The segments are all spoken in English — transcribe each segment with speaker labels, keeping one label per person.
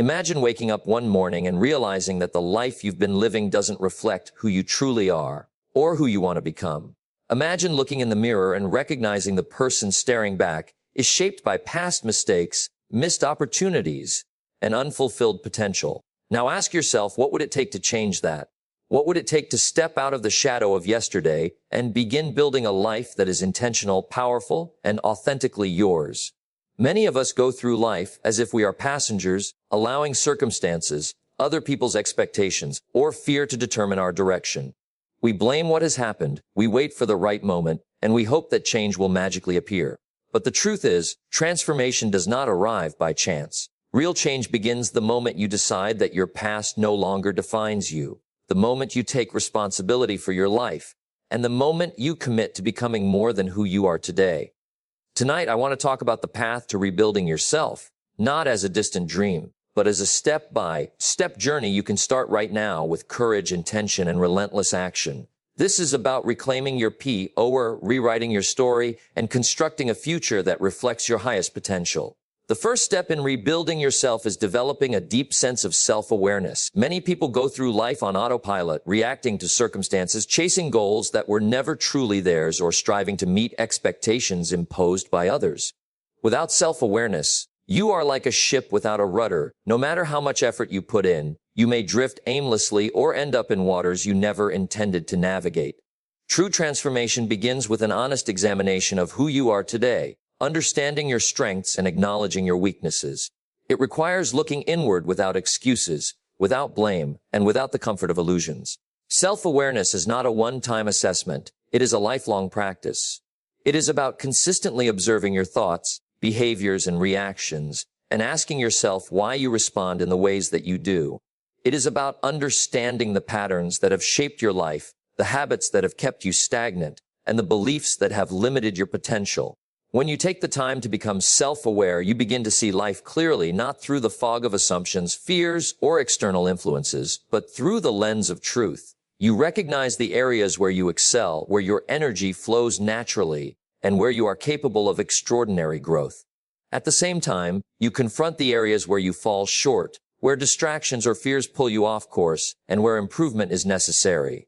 Speaker 1: Imagine waking up one morning and realizing that the life you've been living doesn't reflect who you truly are or who you want to become. Imagine looking in the mirror and recognizing the person staring back is shaped by past mistakes, missed opportunities, and unfulfilled potential. Now ask yourself, what would it take to change that? What would it take to step out of the shadow of yesterday and begin building a life that is intentional, powerful, and authentically yours? Many of us go through life as if we are passengers, allowing circumstances, other people's expectations, or fear to determine our direction. We blame what has happened, we wait for the right moment, and we hope that change will magically appear. But the truth is, transformation does not arrive by chance. Real change begins the moment you decide that your past no longer defines you, the moment you take responsibility for your life, and the moment you commit to becoming more than who you are today. Tonight, I want to talk about the path to rebuilding yourself, not as a distant dream, but as a step-by-step journey you can start right now with courage, intention, and relentless action. This is about reclaiming your power, rewriting your story, and constructing a future that reflects your highest potential. The first step in rebuilding yourself is developing a deep sense of self-awareness. Many people go through life on autopilot, reacting to circumstances, chasing goals that were never truly theirs, or striving to meet expectations imposed by others. Without self-awareness, you are like a ship without a rudder. No matter how much effort you put in, you may drift aimlessly or end up in waters you never intended to navigate. True transformation begins with an honest examination of who you are today, understanding your strengths and acknowledging your weaknesses. It requires looking inward without excuses, without blame, and without the comfort of illusions. Self-awareness is not a one-time assessment. It is a lifelong practice. It is about consistently observing your thoughts, behaviors, and reactions, and asking yourself why you respond in the ways that you do. It is about understanding the patterns that have shaped your life, the habits that have kept you stagnant, and the beliefs that have limited your potential. When you take the time to become self-aware, you begin to see life clearly, not through the fog of assumptions, fears, or external influences, but through the lens of truth. You recognize the areas where you excel, where your energy flows naturally, and where you are capable of extraordinary growth. At the same time, you confront the areas where you fall short, where distractions or fears pull you off course, and where improvement is necessary.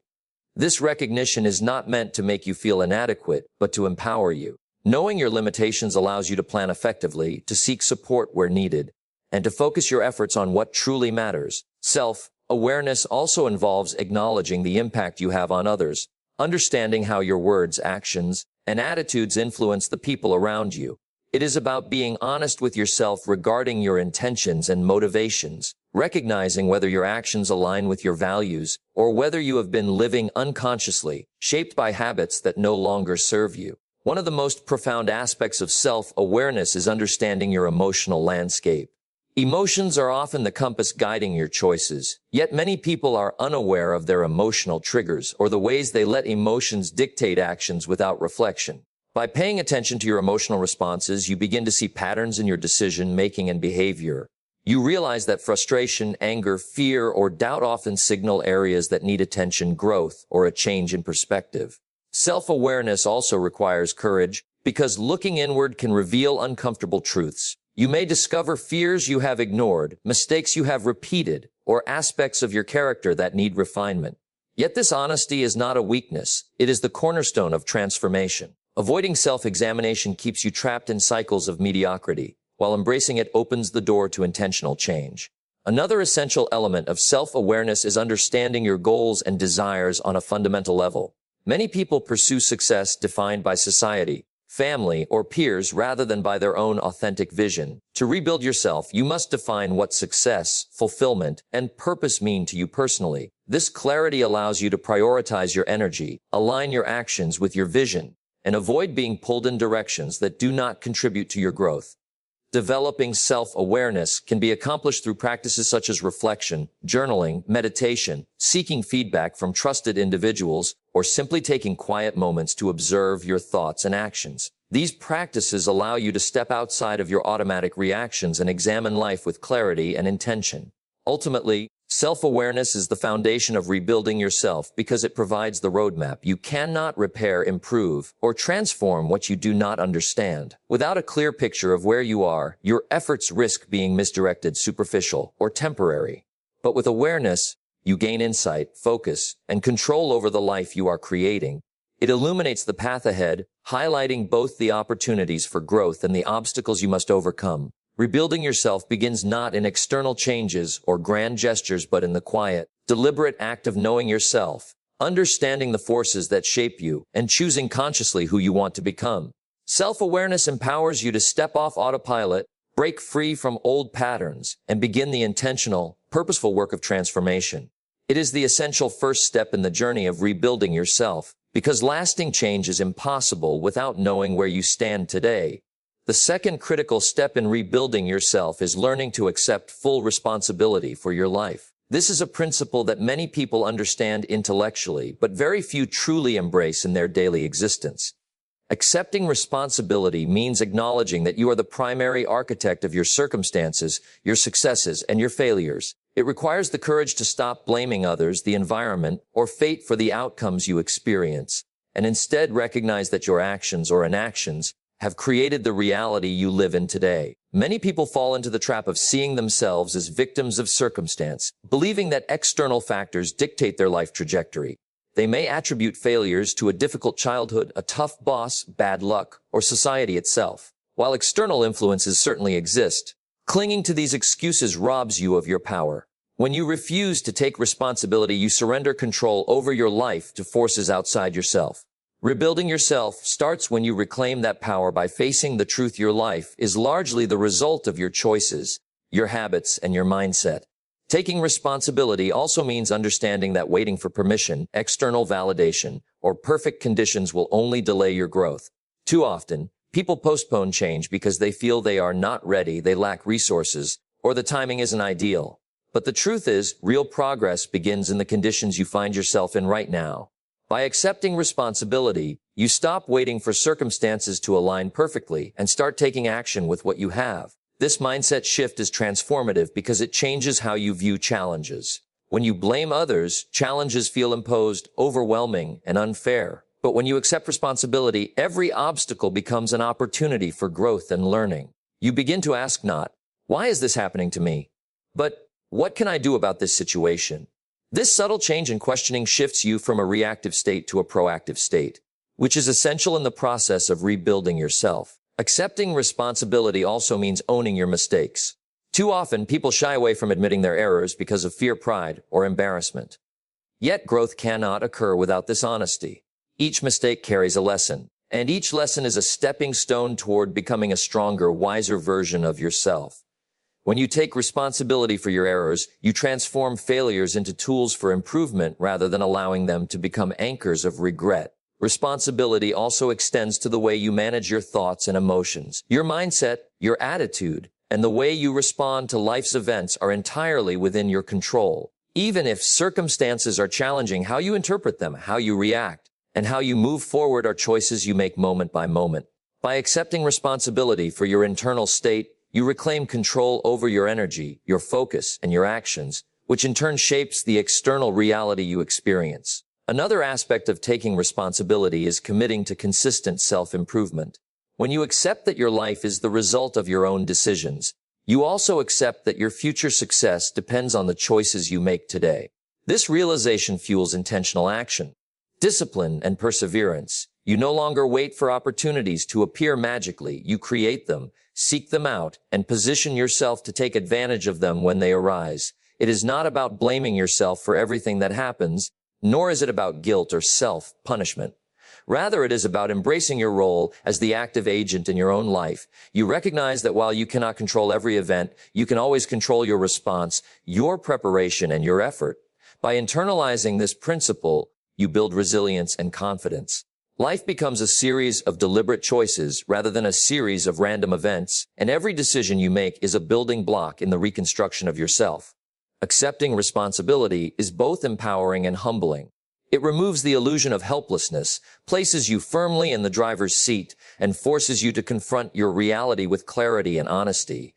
Speaker 1: This recognition is not meant to make you feel inadequate, but to empower you. Knowing your limitations allows you to plan effectively, to seek support where needed, and to focus your efforts on what truly matters. Self-awareness also involves acknowledging the impact you have on others, understanding how your words, actions, and attitudes influence the people around you. It is about being honest with yourself regarding your intentions and motivations, recognizing whether your actions align with your values or whether you have been living unconsciously, shaped by habits that no longer serve you. One of the most profound aspects of self-awareness is understanding your emotional landscape. Emotions are often the compass guiding your choices, yet many people are unaware of their emotional triggers or the ways they let emotions dictate actions without reflection. By paying attention to your emotional responses, you begin to see patterns in your decision-making and behavior. You realize that frustration, anger, fear, or doubt often signal areas that need attention, growth, or a change in perspective. Self-awareness also requires courage, because looking inward can reveal uncomfortable truths. You may discover fears you have ignored, mistakes you have repeated, or aspects of your character that need refinement. Yet this honesty is not a weakness. It is the cornerstone of transformation. Avoiding self-examination keeps you trapped in cycles of mediocrity, while embracing it opens the door to intentional change. Another essential element of self-awareness is understanding your goals and desires on a fundamental level. Many people pursue success defined by society, family, or peers rather than by their own authentic vision. To rebuild yourself, you must define what success, fulfillment, and purpose mean to you personally. This clarity allows you to prioritize your energy, align your actions with your vision, and avoid being pulled in directions that do not contribute to your growth. Developing self-awareness can be accomplished through practices such as reflection, journaling, meditation, seeking feedback from trusted individuals, or simply taking quiet moments to observe your thoughts and actions. These practices allow you to step outside of your automatic reactions and examine life with clarity and intention. Ultimately, Self-awareness is the foundation of rebuilding yourself because it provides the roadmap. You cannot repair, improve, or transform what you do not understand. Without a clear picture of where you are, your efforts risk being misdirected, superficial, or temporary. But with awareness, you gain insight, focus, and control over the life you are creating. It illuminates the path ahead, highlighting both the opportunities for growth and the obstacles you must overcome. Rebuilding yourself begins not in external changes or grand gestures, but in the quiet, deliberate act of knowing yourself, understanding the forces that shape you, and choosing consciously who you want to become. Self-awareness empowers you to step off autopilot, break free from old patterns, and begin the intentional, purposeful work of transformation. It is the essential first step in the journey of rebuilding yourself, because lasting change is impossible without knowing where you stand today. The second critical step in rebuilding yourself is learning to accept full responsibility for your life. This is a principle that many people understand intellectually, but very few truly embrace in their daily existence. Accepting responsibility means acknowledging that you are the primary architect of your circumstances, your successes, and your failures. It requires the courage to stop blaming others, the environment, or fate for the outcomes you experience, and instead recognize that your actions or inactions have created the reality you live in today. Many people fall into the trap of seeing themselves as victims of circumstance, believing that external factors dictate their life trajectory. They may attribute failures to a difficult childhood, a tough boss, bad luck, or society itself. While external influences certainly exist, clinging to these excuses robs you of your power. When you refuse to take responsibility, you surrender control over your life to forces outside yourself. Rebuilding yourself starts when you reclaim that power by facing the truth. Your life is largely the result of your choices, your habits, and your mindset. Taking responsibility also means understanding that waiting for permission, external validation, or perfect conditions will only delay your growth. Too often, people postpone change because they feel they are not ready, they lack resources, or the timing isn't ideal. But the truth is, real progress begins in the conditions you find yourself in right now. By accepting responsibility, you stop waiting for circumstances to align perfectly and start taking action with what you have. This mindset shift is transformative because it changes how you view challenges. When you blame others, challenges feel imposed, overwhelming, and unfair. But when you accept responsibility, every obstacle becomes an opportunity for growth and learning. You begin to ask not, "Why is this happening to me?" but "What can I do about this situation?" This subtle change in questioning shifts you from a reactive state to a proactive state, which is essential in the process of rebuilding yourself. Accepting responsibility also means owning your mistakes. Too often, people shy away from admitting their errors because of fear, pride, or embarrassment. Yet growth cannot occur without this honesty. Each mistake carries a lesson, and each lesson is a stepping stone toward becoming a stronger, wiser version of yourself. When you take responsibility for your errors, you transform failures into tools for improvement rather than allowing them to become anchors of regret. Responsibility also extends to the way you manage your thoughts and emotions. Your mindset, your attitude, and the way you respond to life's events are entirely within your control. Even if circumstances are challenging, how you interpret them, how you react, and how you move forward are choices you make moment by moment. By accepting responsibility for your internal state, you reclaim control over your energy, your focus, and your actions, which in turn shapes the external reality you experience. Another aspect of taking responsibility is committing to consistent self-improvement. When you accept that your life is the result of your own decisions, you also accept that your future success depends on the choices you make today. This realization fuels intentional action, discipline, and perseverance. You no longer wait for opportunities to appear magically. You create them, seek them out, and position yourself to take advantage of them when they arise. It is not about blaming yourself for everything that happens, nor is it about guilt or self-punishment. Rather, it is about embracing your role as the active agent in your own life. You recognize that while you cannot control every event, you can always control your response, your preparation, and your effort. By internalizing this principle, you build resilience and confidence. Life becomes a series of deliberate choices rather than a series of random events, and every decision you make is a building block in the reconstruction of yourself. Accepting responsibility is both empowering and humbling. It removes the illusion of helplessness, places you firmly in the driver's seat, and forces you to confront your reality with clarity and honesty.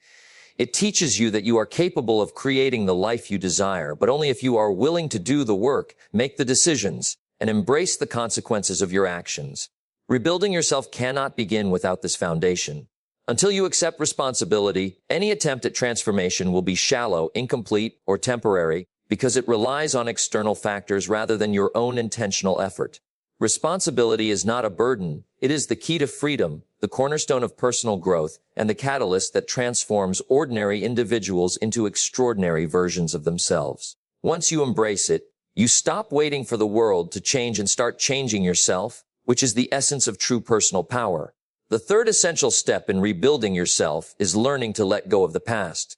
Speaker 1: It teaches you that you are capable of creating the life you desire, but only if you are willing to do the work, make the decisions, and embrace the consequences of your actions. Rebuilding yourself cannot begin without this foundation. Until you accept responsibility, any attempt at transformation will be shallow, incomplete, or temporary because it relies on external factors rather than your own intentional effort. Responsibility is not a burden. It is the key to freedom, the cornerstone of personal growth, and the catalyst that transforms ordinary individuals into extraordinary versions of themselves. Once you embrace it, you stop waiting for the world to change and start changing yourself, which is the essence of true personal power. The third essential step in rebuilding yourself is learning to let go of the past.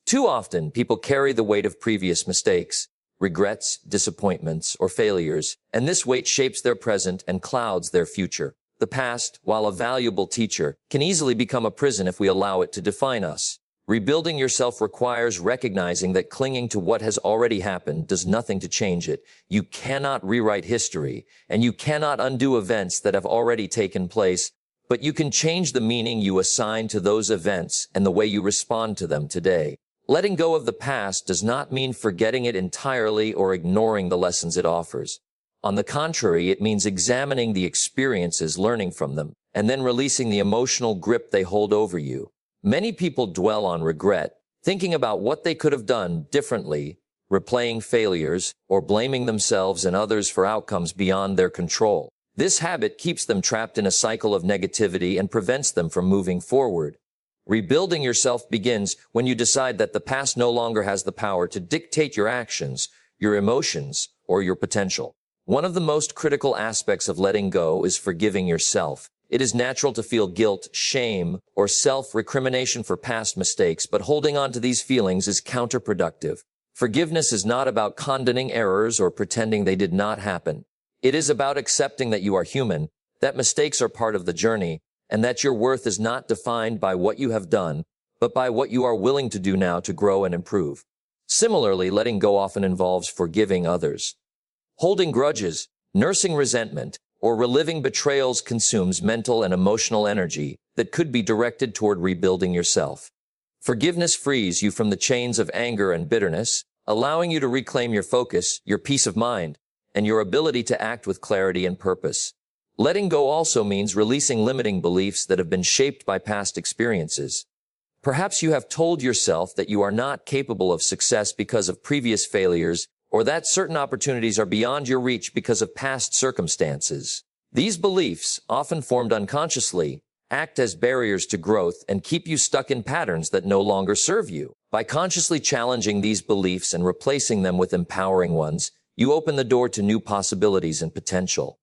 Speaker 1: Too often, people carry the weight of previous mistakes, regrets, disappointments, or failures, and this weight shapes their present and clouds their future. The past, while a valuable teacher, can easily become a prison if we allow it to define us. Rebuilding yourself requires recognizing that clinging to what has already happened does nothing to change it. You cannot rewrite history, and you cannot undo events that have already taken place, but you can change the meaning you assign to those events and the way you respond to them today. Letting go of the past does not mean forgetting it entirely or ignoring the lessons it offers. On the contrary, it means examining the experiences, learning from them, and then releasing the emotional grip they hold over you. Many people dwell on regret, thinking about what they could have done differently, replaying failures, or blaming themselves and others for outcomes beyond their control. This habit keeps them trapped in a cycle of negativity and prevents them from moving forward. Rebuilding yourself begins when you decide that the past no longer has the power to dictate your actions, your emotions, or your potential. One of the most critical aspects of letting go is forgiving yourself. It is natural to feel guilt, shame, or self-recrimination for past mistakes, but holding on to these feelings is counterproductive. Forgiveness is not about condoning errors or pretending they did not happen. It is about accepting that you are human, that mistakes are part of the journey, and that your worth is not defined by what you have done, but by what you are willing to do now to grow and improve. Similarly, letting go often involves forgiving others. Holding grudges, nursing resentment, or reliving betrayals consumes mental and emotional energy that could be directed toward rebuilding yourself. Forgiveness frees you from the chains of anger and bitterness, allowing you to reclaim your focus, your peace of mind, and your ability to act with clarity and purpose. Letting go also means releasing limiting beliefs that have been shaped by past experiences. Perhaps you have told yourself that you are not capable of success because of previous failures, or that certain opportunities are beyond your reach because of past circumstances. These beliefs, often formed unconsciously, act as barriers to growth and keep you stuck in patterns that no longer serve you. By consciously challenging these beliefs and replacing them with empowering ones, you open the door to new possibilities and potential.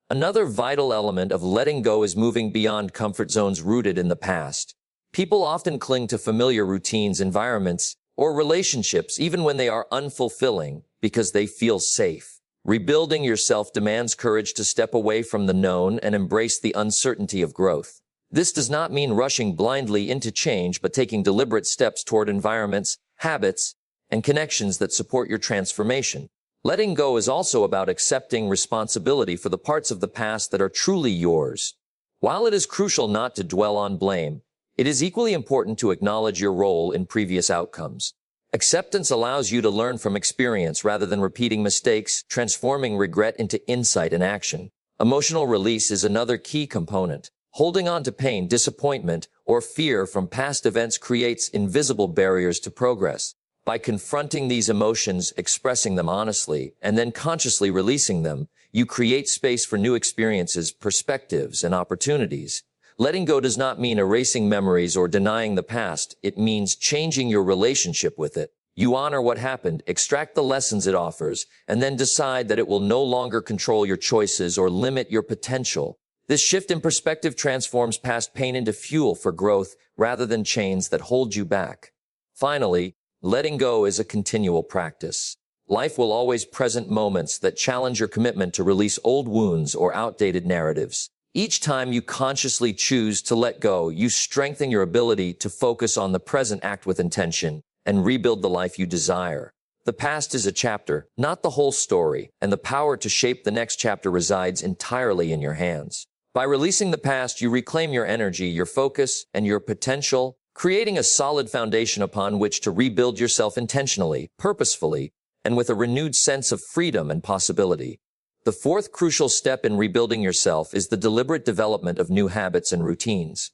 Speaker 1: Another vital element of letting go is moving beyond comfort zones rooted in the past. People often cling to familiar routines, environments, or relationships even when they are unfulfilling because they feel safe. Rebuilding yourself demands courage to step away from the known and embrace the uncertainty of growth. This does not mean rushing blindly into change, but taking deliberate steps toward environments, habits, and connections that support your transformation. Letting go is also about accepting responsibility for the parts of the past that are truly yours. While it is crucial not to dwell on blame, it is equally important to acknowledge your role in previous outcomes. Acceptance allows you to learn from experience rather than repeating mistakes, transforming regret into insight and action. Emotional release is another key component. Holding on to pain, disappointment, or fear from past events creates invisible barriers to progress. By confronting these emotions, expressing them honestly, and then consciously releasing them, you create space for new experiences, perspectives, and opportunities. Letting go does not mean erasing memories or denying the past. It means changing your relationship with it. You honor what happened, extract the lessons it offers, and then decide that it will no longer control your choices or limit your potential. This shift in perspective transforms past pain into fuel for growth rather than chains that hold you back. Finally, letting go is a continual practice. Life will always present moments that challenge your commitment to release old wounds or outdated narratives. Each time you consciously choose to let go, you strengthen your ability to focus on the present, act with intention, and rebuild the life you desire. The past is a chapter, not the whole story, and the power to shape the next chapter resides entirely in your hands. By releasing the past, you reclaim your energy, your focus, and your potential, creating a solid foundation upon which to rebuild yourself intentionally, purposefully, and with a renewed sense of freedom and possibility. The fourth crucial step in rebuilding yourself is the deliberate development of new habits and routines.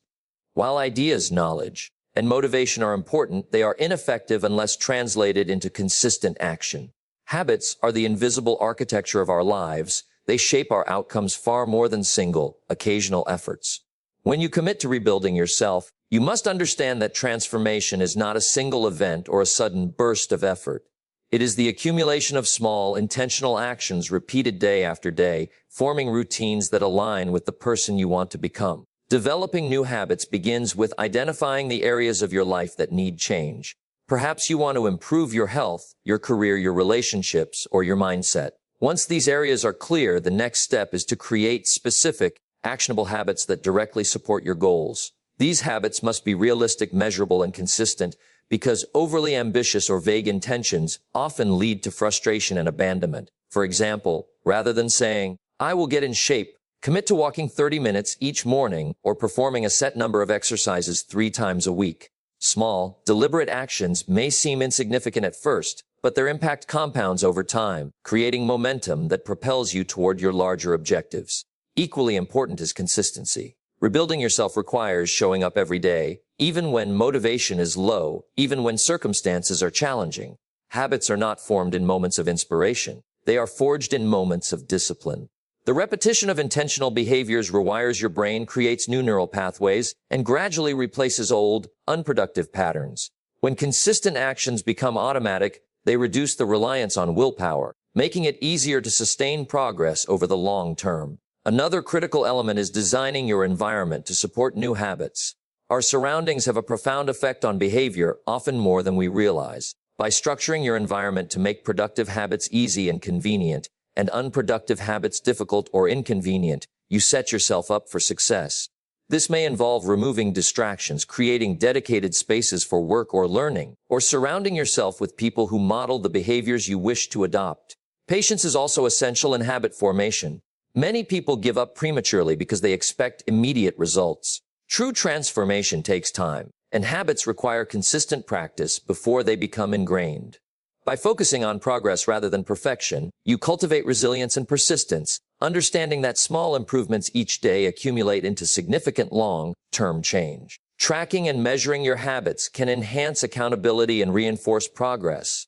Speaker 1: While ideas, knowledge, and motivation are important, they are ineffective unless translated into consistent action. Habits are the invisible architecture of our lives. They shape our outcomes far more than single, occasional efforts. When you commit to rebuilding yourself, you must understand that transformation is not a single event or a sudden burst of effort. It is the accumulation of small, intentional actions repeated day after day, forming routines that align with the person you want to become. Developing new habits begins with identifying the areas of your life that need change. Perhaps you want to improve your health, your career, your relationships, or your mindset. Once these areas are clear, the next step is to create specific, actionable habits that directly support your goals. These habits must be realistic, measurable, and consistent, because overly ambitious or vague intentions often lead to frustration and abandonment. For example, rather than saying, "I will get in shape," commit to walking 30 minutes each morning or performing a set number of exercises 3 times a week. Small, deliberate actions may seem insignificant at first, but their impact compounds over time, creating momentum that propels you toward your larger objectives. Equally important is consistency. Rebuilding yourself requires showing up every day, even when motivation is low, even when circumstances are challenging. Habits are not formed in moments of inspiration. They are forged in moments of discipline. The repetition of intentional behaviors rewires your brain, creates new neural pathways, and gradually replaces old, unproductive patterns. When consistent actions become automatic, they reduce the reliance on willpower, making it easier to sustain progress over the long term. Another critical element is designing your environment to support new habits. Our surroundings have a profound effect on behavior, often more than we realize. By structuring your environment to make productive habits easy and convenient, and unproductive habits difficult or inconvenient, you set yourself up for success. This may involve removing distractions, creating dedicated spaces for work or learning, or surrounding yourself with people who model the behaviors you wish to adopt. Patience is also essential in habit formation. Many people give up prematurely because they expect immediate results. True transformation takes time, and habits require consistent practice before they become ingrained. By focusing on progress rather than perfection, you cultivate resilience and persistence, understanding that small improvements each day accumulate into significant long-term change. Tracking and measuring your habits can enhance accountability and reinforce progress.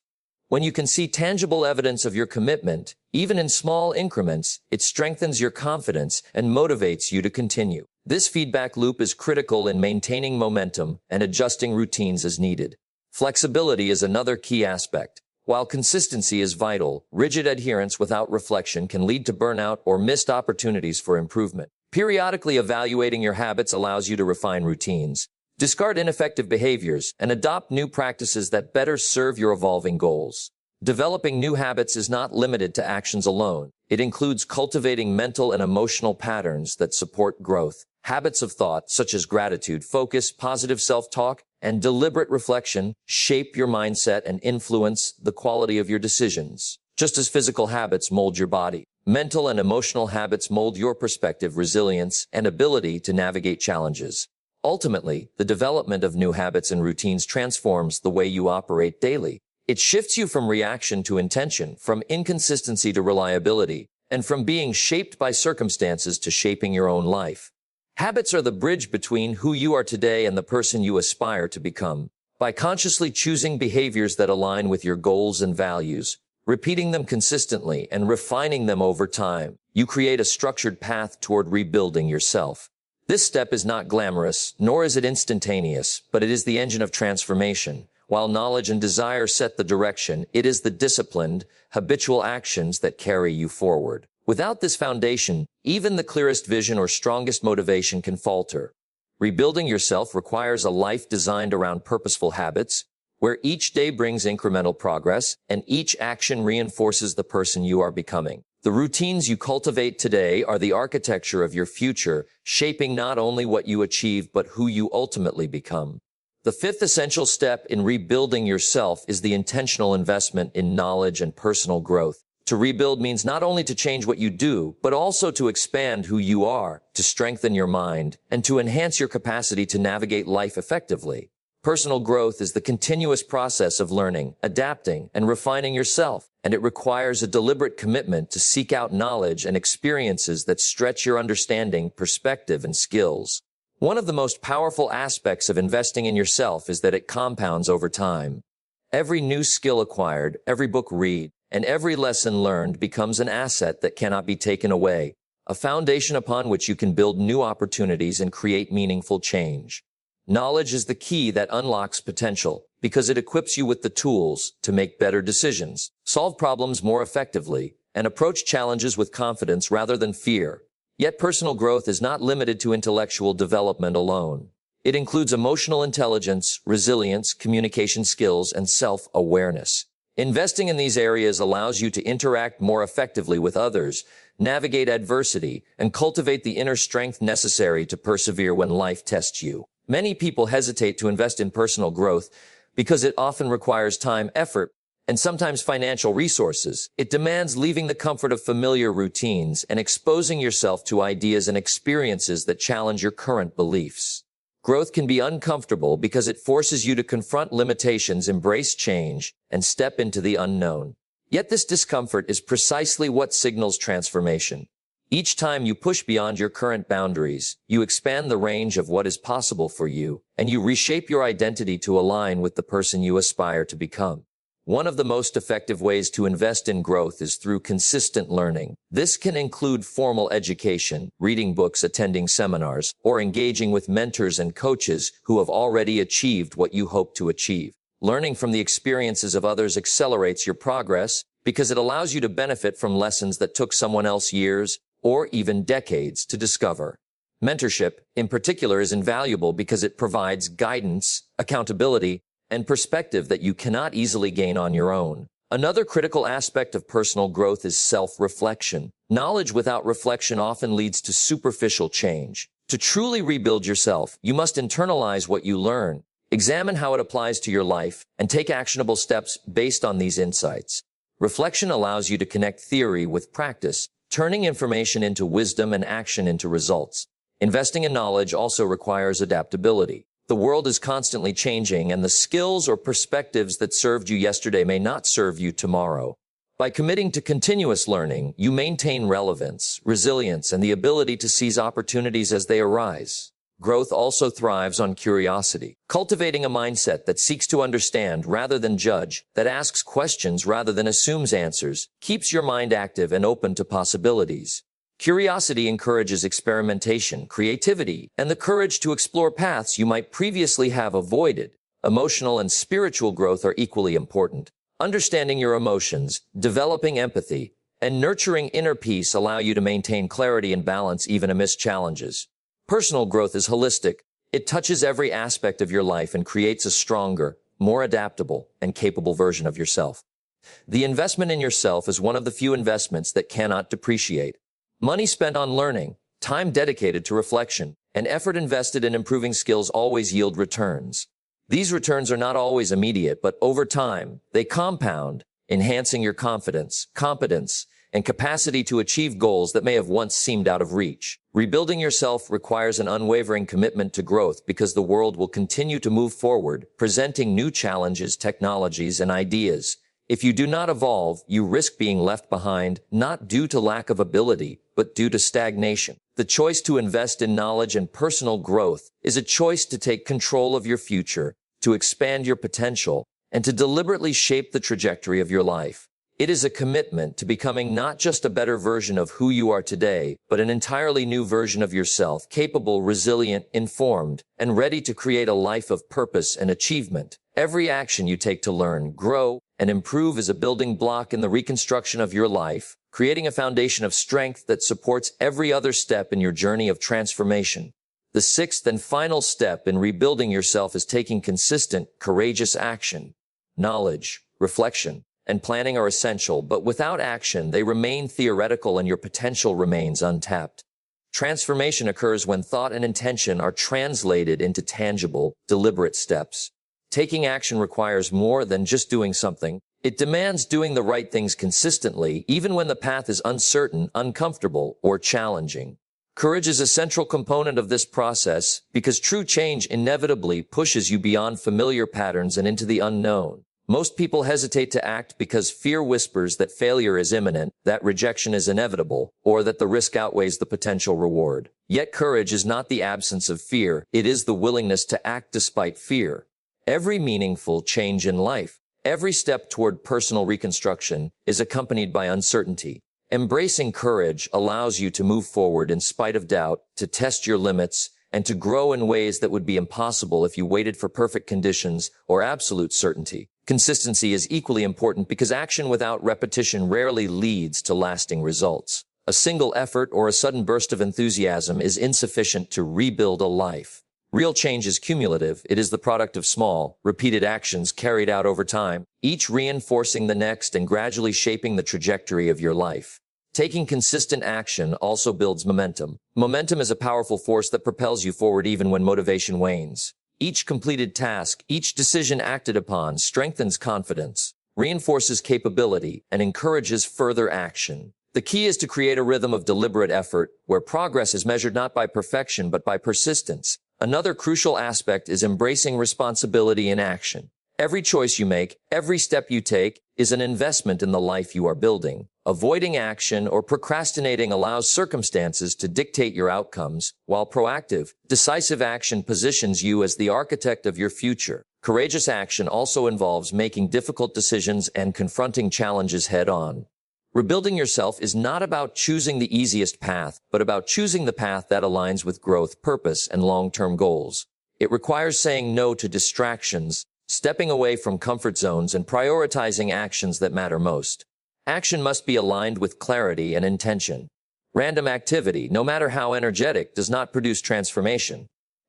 Speaker 1: When you can see tangible evidence of your commitment, even in small increments, it strengthens your confidence and motivates you to continue. This feedback loop is critical in maintaining momentum and adjusting routines as needed. Flexibility is another key aspect. While consistency is vital, rigid adherence without reflection can lead to burnout or missed opportunities for improvement. Periodically evaluating your habits allows you to refine routines, discard ineffective behaviors, and adopt new practices that better serve your evolving goals. Developing new habits is not limited to actions alone. It includes cultivating mental and emotional patterns that support growth. Habits of thought, such as gratitude, focus, positive self-talk, and deliberate reflection, shape your mindset and influence the quality of your decisions. Just as physical habits mold your body, mental and emotional habits mold your perspective, resilience, and ability to navigate challenges. Ultimately, the development of new habits and routines transforms the way you operate daily. It shifts you from reaction to intention, from inconsistency to reliability, and from being shaped by circumstances to shaping your own life. Habits are the bridge between who you are today and the person you aspire to become. By consciously choosing behaviors that align with your goals and values, repeating them consistently, and refining them over time, you create a structured path toward rebuilding yourself. This step is not glamorous, nor is it instantaneous, but it is the engine of transformation. While knowledge and desire set the direction, it is the disciplined, habitual actions that carry you forward. Without this foundation, even the clearest vision or strongest motivation can falter. Rebuilding yourself requires a life designed around purposeful habits, where each day brings incremental progress and each action reinforces the person you are becoming. The routines you cultivate today are the architecture of your future, shaping not only what you achieve but who you ultimately become. The fifth essential step in rebuilding yourself is the intentional investment in knowledge and personal growth. To rebuild means not only to change what you do, but also to expand who you are, to strengthen your mind, and to enhance your capacity to navigate life effectively. Personal growth is the continuous process of learning, adapting, and refining yourself, and it requires a deliberate commitment to seek out knowledge and experiences that stretch your understanding, perspective, and skills. One of the most powerful aspects of investing in yourself is that it compounds over time. Every new skill acquired, every book read, and every lesson learned becomes an asset that cannot be taken away, a foundation upon which you can build new opportunities and create meaningful change. Knowledge is the key that unlocks potential because it equips you with the tools to make better decisions, solve problems more effectively, and approach challenges with confidence rather than fear. Yet personal growth is not limited to intellectual development alone. It includes emotional intelligence, resilience, communication skills, and self-awareness. Investing in these areas allows you to interact more effectively with others, navigate adversity, and cultivate the inner strength necessary to persevere when life tests you. Many people hesitate to invest in personal growth because it often requires time, effort, and sometimes financial resources. It demands leaving the comfort of familiar routines and exposing yourself to ideas and experiences that challenge your current beliefs. Growth can be uncomfortable because it forces you to confront limitations, embrace change, and step into the unknown. Yet this discomfort is precisely what signals transformation. Each time you push beyond your current boundaries, you expand the range of what is possible for you, and you reshape your identity to align with the person you aspire to become. One of the most effective ways to invest in growth is through consistent learning. This can include formal education, reading books, attending seminars, or engaging with mentors and coaches who have already achieved what you hope to achieve. Learning from the experiences of others accelerates your progress because it allows you to benefit from lessons that took someone else years or even decades to discover. Mentorship, in particular, is invaluable because it provides guidance, accountability, and perspective that you cannot easily gain on your own. Another critical aspect of personal growth is self-reflection. Knowledge without reflection often leads to superficial change. To truly rebuild yourself, you must internalize what you learn, examine how it applies to your life, and take actionable steps based on these insights. Reflection allows you to connect theory with practice, turning information into wisdom and action into results. Investing in knowledge also requires adaptability. The world is constantly changing, and the skills or perspectives that served you yesterday may not serve you tomorrow. By committing to continuous learning, you maintain relevance, resilience, and the ability to seize opportunities as they arise. Growth also thrives on curiosity. Cultivating a mindset that seeks to understand rather than judge, that asks questions rather than assumes answers, keeps your mind active and open to possibilities. Curiosity encourages experimentation, creativity, and the courage to explore paths you might previously have avoided. Emotional and spiritual growth are equally important. Understanding your emotions, developing empathy, and nurturing inner peace allow you to maintain clarity and balance even amidst challenges. Personal growth is holistic. It touches every aspect of your life and creates a stronger, more adaptable, and capable version of yourself. The investment in yourself is one of the few investments that cannot depreciate. Money spent on learning, time dedicated to reflection, and effort invested in improving skills always yield returns. These returns are not always immediate, but over time, they compound, enhancing your confidence, competence, and capacity to achieve goals that may have once seemed out of reach. Rebuilding yourself requires an unwavering commitment to growth because the world will continue to move forward, presenting new challenges, technologies, and ideas. If you do not evolve, you risk being left behind, not due to lack of ability, but due to stagnation. The choice to invest in knowledge and personal growth is a choice to take control of your future, to expand your potential, and to deliberately shape the trajectory of your life. It is a commitment to becoming not just a better version of who you are today, but an entirely new version of yourself, capable, resilient, informed, and ready to create a life of purpose and achievement. Every action you take to learn, grow, and improve is a building block in the reconstruction of your life, creating a foundation of strength that supports every other step in your journey of transformation. The sixth and final step in rebuilding yourself is taking consistent, courageous action. Knowledge, reflection, and planning are essential, but without action, they remain theoretical and your potential remains untapped. Transformation occurs when thought and intention are translated into tangible, deliberate steps. Taking action requires more than just doing something. It demands doing the right things consistently, even when the path is uncertain, uncomfortable, or challenging. Courage is a central component of this process because true change inevitably pushes you beyond familiar patterns and into the unknown. Most people hesitate to act because fear whispers that failure is imminent, that rejection is inevitable, or that the risk outweighs the potential reward. Yet courage is not the absence of fear, it is the willingness to act despite fear. Every meaningful change in life, every step toward personal reconstruction, is accompanied by uncertainty. Embracing courage allows you to move forward in spite of doubt, to test your limits, and to grow in ways that would be impossible if you waited for perfect conditions or absolute certainty. Consistency is equally important because action without repetition rarely leads to lasting results. A single effort or a sudden burst of enthusiasm is insufficient to rebuild a life. Real change is cumulative. It is the product of small, repeated actions carried out over time, each reinforcing the next and gradually shaping the trajectory of your life. Taking consistent action also builds momentum. Momentum is a powerful force that propels you forward even when motivation wanes. Each completed task, each decision acted upon strengthens confidence, reinforces capability, and encourages further action. The key is to create a rhythm of deliberate effort where progress is measured not by perfection but by persistence. Another crucial aspect is embracing responsibility in action. Every choice you make, every step you take, is an investment in the life you are building. Avoiding action or procrastinating allows circumstances to dictate your outcomes, while proactive, decisive action positions you as the architect of your future. Courageous action also involves making difficult decisions and confronting challenges head-on. Rebuilding yourself is not about choosing the easiest path, but about choosing the path that aligns with growth, purpose, and long-term goals. It requires saying no to distractions, stepping away from comfort zones, and prioritizing actions that matter most. Action must be aligned with clarity and intention. Random activity, no matter how energetic, does not produce transformation.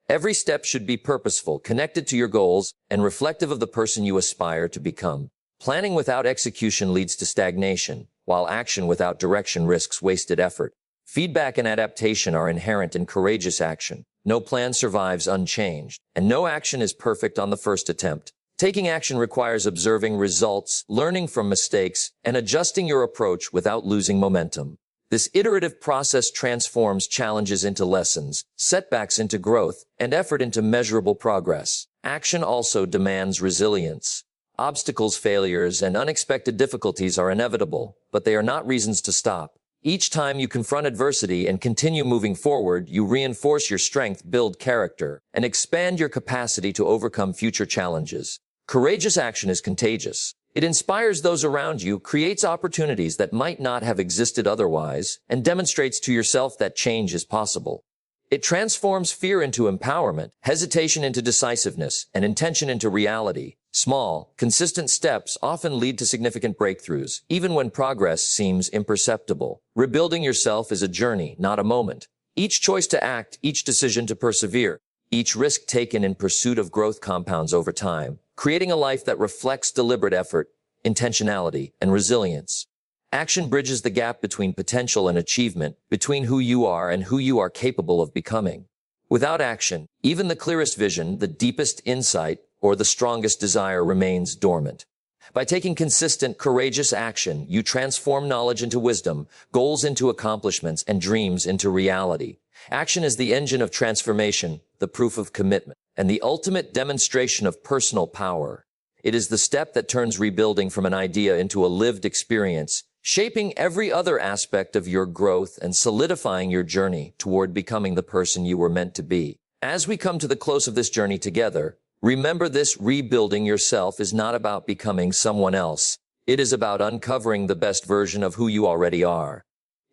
Speaker 1: Every step should be purposeful, connected to your goals, and reflective of the person you aspire to become. Planning without execution leads to stagnation, while action without direction risks wasted effort. Feedback and adaptation are inherent in courageous action. No plan survives unchanged, and no action is perfect on the first attempt. Taking action requires observing results, learning from mistakes, and adjusting your approach without losing momentum. This iterative process transforms challenges into lessons, setbacks into growth, and effort into measurable progress. Action also demands resilience. Obstacles, failures, and unexpected difficulties are inevitable, but they are not reasons to stop. Each time you confront adversity and continue moving forward, you reinforce your strength, build character, and expand your capacity to overcome future challenges. Courageous action is contagious. It inspires those around you, creates opportunities that might not have existed otherwise, and demonstrates to yourself that change is possible. It transforms fear into empowerment, hesitation into decisiveness, and intention into reality. Small, consistent steps often lead to significant breakthroughs, even when progress seems imperceptible. Rebuilding yourself is a journey, not a moment. Each choice to act, each decision to persevere, each risk taken in pursuit of growth compounds over time, creating a life that reflects deliberate effort, intentionality, and resilience. Action bridges the gap between potential and achievement, between who you are and who you are capable of becoming. Without action, even the clearest vision, the deepest insight, or the strongest desire remains dormant. By taking consistent, courageous action, you transform knowledge into wisdom, goals into accomplishments, and dreams into reality. Action is the engine of transformation, the proof of commitment, and the ultimate demonstration of personal power. It is the step that turns rebuilding from an idea into a lived experience, shaping every other aspect of your growth and solidifying your journey toward becoming the person you were meant to be. As we come to the close of this journey together, remember this: rebuilding yourself is not about becoming someone else. It is about uncovering the best version of who you already are.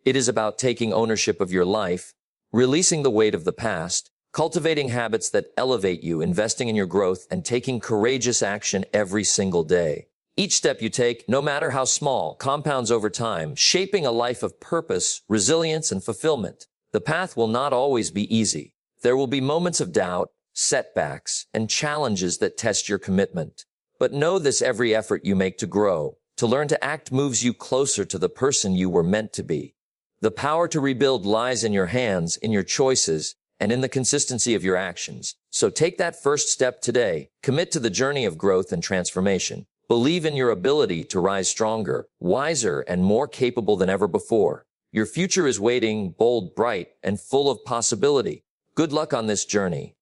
Speaker 1: It is about taking ownership of your life, releasing the weight of the past, cultivating habits that elevate you, investing in your growth, and taking courageous action every single day. Each step you take, no matter how small, compounds over time, shaping a life of purpose, resilience, and fulfillment. The path will not always be easy. There will be moments of doubt, setbacks, and challenges that test your commitment. But know this: every effort you make to grow, to learn to act, moves you closer to the person you were meant to be. The power to rebuild lies in your hands, in your choices, and in the consistency of your actions. So take that first step today. Commit to the journey of growth and transformation. Believe in your ability to rise stronger, wiser, and more capable than ever before. Your future is waiting, bold, bright, and full of possibility. Good luck on this journey.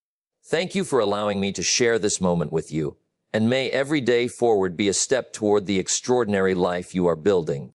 Speaker 1: Thank you for allowing me to share this moment with you, and may every day forward be a step toward the extraordinary life you are building.